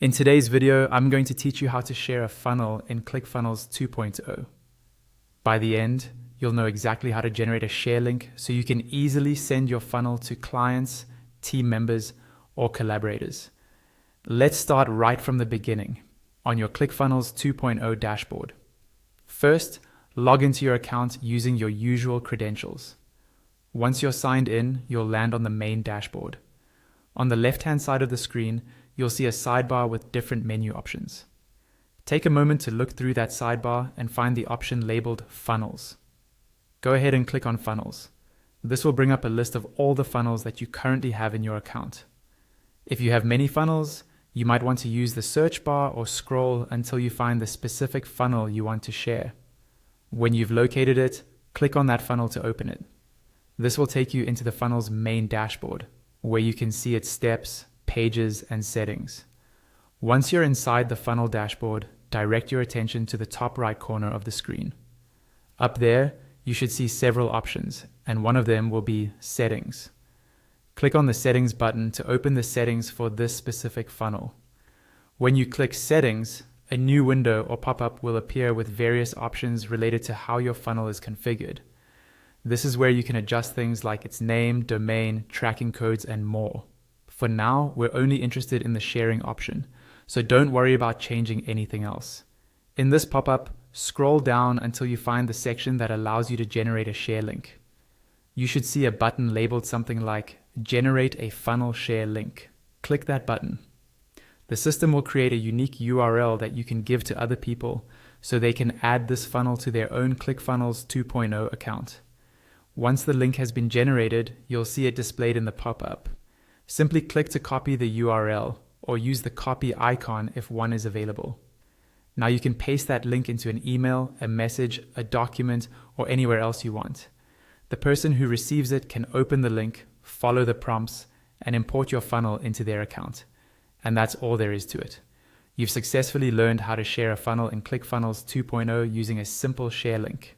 In today's video, I'm going to teach you how to share a funnel in ClickFunnels 2.0. By the end, you'll know exactly how to generate a share link so you can easily send your funnel to clients, team members, or collaborators. Let's start right from the beginning on your ClickFunnels 2.0 dashboard. First, log into your account using your usual credentials. Once you're signed in, you'll land on the main dashboard. On the left-hand side of the screen, you'll see a sidebar with different menu options. Take a moment to look through that sidebar and find the option labeled Funnels. Go ahead and click on Funnels. This will bring up a list of all the funnels that you currently have in your account. If you have many funnels, you might want to use the search bar or scroll until you find the specific funnel you want to share. When you've located it, click on that funnel to open it. This will take you into the funnel's main dashboard, where you can see its steps, pages, and settings. Once you're inside the funnel dashboard, direct your attention to the top right corner of the screen. Up there, you should see several options, and one of them will be Settings. Click on the Settings button to open the settings for this specific funnel. When you click Settings, a new window or pop-up will appear with various options related to how your funnel is configured. This is where you can adjust things like its name, domain, tracking codes, and more. For now, we're only interested in the sharing option, so don't worry about changing anything else. In this pop-up, scroll down until you find the section that allows you to generate a share link. You should see a button labeled something like Generate a Funnel Share Link. Click that button. The system will create a unique URL that you can give to other people so they can add this funnel to their own ClickFunnels 2.0 account. Once the link has been generated, you'll see it displayed in the pop-up. Simply click to copy the URL or use the copy icon if one is available. Now you can paste that link into an email, a message, a document, or anywhere else you want. The person who receives it can open the link, follow the prompts, and import your funnel into their account. And that's all there is to it. You've successfully learned how to share a funnel in ClickFunnels 2.0 using a simple share link.